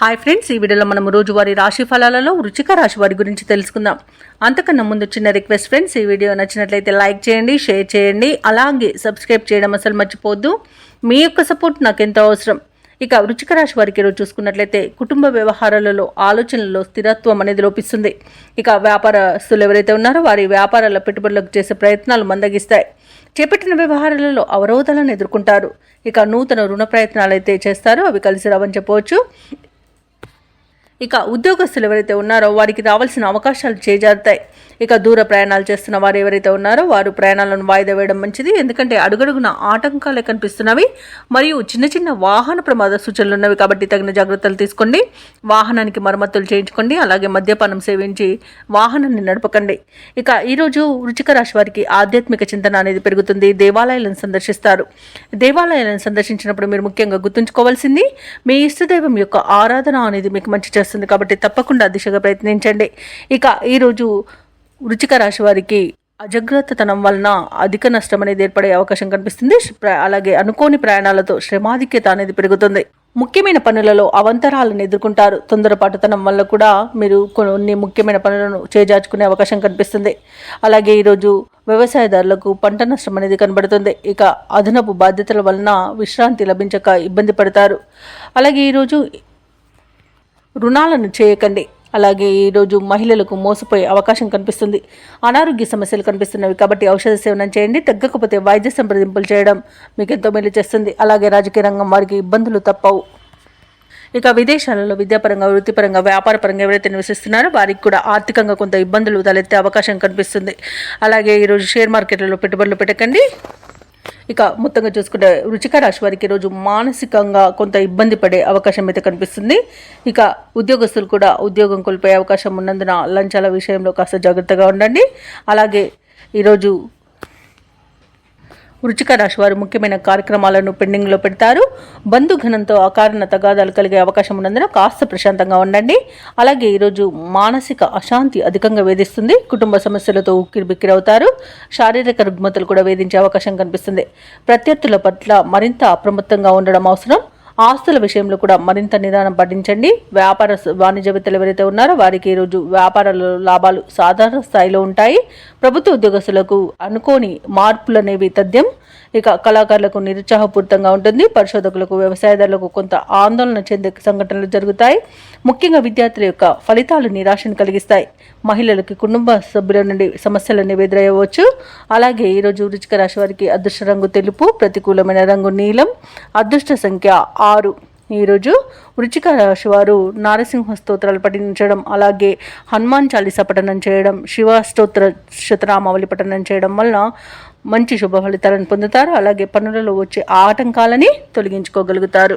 Hi friends, ఈ వీడియోలో మనం రోజువారీ రాశి ఫలాలలో వృశ్చిక రాశి వారి గురించి తెలుసుకుందాం. అంతకన్నా ముందు చిన్న రిక్వెస్ట్ ఫ్రెండ్స్, ఈ వీడియో నచ్చినట్లయితే లైక్ చేయండి, షేర్ చేయండి, అలాగే సబ్స్క్రైబ్ చేయడం అసలు మర్చిపోవద్దు. మీ యొక్క సపోర్ట్ నాకు ఎంతో అవసరం. ఇక వృశ్చిక రాశి వారికి ఈరోజు చూసుకున్నట్లయితే కుటుంబ వ్యవహారాలలో ఆలోచనలలో స్థిరత్వం అనేది లోపిస్తుంది. ఇక వ్యాపారస్తులు ఎవరైతే ఉన్నారో వారి వ్యాపారాల పెట్టుబడులకు చేసే ప్రయత్నాలు మందగిస్తాయి. చేపట్టిన వ్యవహారాలలో అవరోధాలను ఎదుర్కొంటారు. ఇక నూతన రుణ ప్రయత్నాలు అయితే చేస్తారో అవి కలిసి రావని చెప్పవచ్చు. ఇక ఉద్యోగస్తులు ఎవరైతే ఉన్నారో వారికి రావాల్సిన అవకాశాలు చేజారుతాయి. ఇక దూర ప్రయాణాలు చేస్తున్న వారు ఎవరైతే ఉన్నారో వారు ప్రయాణాలను వాయిదా వేయడం మంచిది. ఎందుకంటే అడుగడుగున ఆటంకాలే కనిపిస్తున్నవి మరియు చిన్న చిన్న వాహన ప్రమాద సూచనలు ఉన్నవి. కాబట్టి తగిన జాగ్రత్తలు తీసుకోండి. వాహనానికి మరమ్మతులు చేయించుకోండి. అలాగే మద్యపానం సేవించి వాహనాన్ని నడపకండి. ఇక ఈరోజు వృశ్చిక రాశి వారికి ఆధ్యాత్మిక చింతన అనేది పెరుగుతుంది. దేవాలయాలను సందర్శిస్తారు. దేవాలయాలను సందర్శించినప్పుడు మీరు ముఖ్యంగా గుర్తుంచుకోవాల్సింది మీ ఇష్టదైవం యొక్క ఆరాధన అనేది మీకు మంచి చేస్తుంది. కాబట్టి తప్పకుండా దిశగా ప్రయత్నించండి. ఇక ఈరోజు వృశ్చిక రాశి వారికి అజాగ్రత్తతనం వలన అధిక నష్టం అనేది ఏర్పడే అవకాశం కనిపిస్తుంది. అలాగే అనుకోని ప్రయాణాలతో శ్రమాధిక్యత అనేది పెరుగుతుంది. ముఖ్యమైన పనులలో అవంతరాలను ఎదుర్కొంటారు. తొందరపాటుతనం వల్ల కూడా మీరు కొన్ని ముఖ్యమైన పనులను చేజార్చుకునే అవకాశం కనిపిస్తుంది. అలాగే ఈరోజు వ్యవసాయదారులకు పంట నష్టం అనేది కనబడుతుంది. ఇక అదనపు బాధ్యతల వలన విశ్రాంతి లభించక ఇబ్బంది పడతారు. అలాగే ఈరోజు రుణాలను చేయకండి. అలాగే ఈరోజు మహిళలకు మోసపోయే అవకాశం కనిపిస్తుంది. అనారోగ్య సమస్యలు కనిపిస్తున్నవి కాబట్టి ఔషధ సేవనం చేయండి. తగ్గకపోతే వైద్య సంప్రదింపులు చేయడం మీకు ఎంతో మేలు చేస్తుంది. అలాగే రాజకీయ రంగం వారికి ఇబ్బందులు తప్పవు. ఇక విదేశాలలో విద్యాపరంగా, వృత్తిపరంగా, వ్యాపారపరంగా ఎవరైతే నివసిస్తున్నారో వారికి కూడా ఆర్థికంగా కొంత ఇబ్బందులు తలెత్తే అవకాశం కనిపిస్తుంది. అలాగే ఈరోజు షేర్ మార్కెట్లలో పెట్టుబడులు పెట్టకండి. ఇక మొత్తంగా చూసుకుంటే వృశ్చిక రాశి వారికి ఈరోజు మానసికంగా కొంత ఇబ్బంది పడే అవకాశం అయితే కనిపిస్తుంది. ఇక ఉద్యోగస్తులు కూడా ఉద్యోగం కోల్పోయే అవకాశం ఉన్నందున లంచాల విషయంలో కాస్త జాగ్రత్తగా ఉండండి. అలాగే ఈరోజు వృశ్చిక రాశి వారు ముఖ్యమైన కార్యక్రమాలను పెండింగ్లో పెడతారు. బంధుఘనంతో అకారణ తగాదాలు కలిగే అవకాశం ఉన్నందున కాస్త ప్రశాంతంగా ఉండండి. అలాగే ఈరోజు మానసిక అశాంతి అధికంగా వేధిస్తుంది. కుటుంబ సమస్యలతో ఉక్కిరిబిక్కిరవుతారు. శారీరక రుగ్మతలు కూడా వేధించే అవకాశం కనిపిస్తుంది. ప్రత్యర్థుల పట్ల మరింత అప్రమత్తంగా ఉండడం అవసరం. ఆస్తుల విషయంలో కూడా మరింత నిదానం పాటించండి. వ్యాపార వాణిజ్యవేత్తలు ఎవరైతే ఉన్నారో వారికి ఈరోజు వ్యాపారాల లాభాలు సాధారణ స్థాయిలో ఉంటాయి. ప్రభుత్వ ఉద్యోగస్తులకు అనుకోని మార్పులనేవి తథ్యం. ఇక కళాకారులకు నిరుత్సాహపూరితంగా ఉంటుంది. పరిశోధకులకు, వ్యవసాయదారులకు కొంత ఆందోళన చెందే సంఘటనలు జరుగుతాయి. ముఖ్యంగా విద్యార్థుల యొక్క ఫలితాలు నిరాశను కలిగిస్తాయి. మహిళలకి కుటుంబ సభ్యుల నుండి సమస్యలను ఎదురయ్యవచ్చు. అలాగే ఈరోజు వృశ్చిక రాశి వారికి అదృష్ట రంగు తెలుపు, ప్రతికూలమైన రంగు నీలం, అదృష్ట సంఖ్య 6. ఈరోజు వృశ్చిక రాశి వారు నారసింహ స్తోత్రాలు పఠించడం, అలాగే హనుమాన్ చాలీసా పఠనం చేయడం, శివ స్తోత్ర శతనామావళి పఠనం చేయడం వలన మంచి శుభ ఫలితాలను పొందుతారు. అలాగే పనులలో వచ్చే ఆటంకాలని తొలగించుకోగలుగుతారు.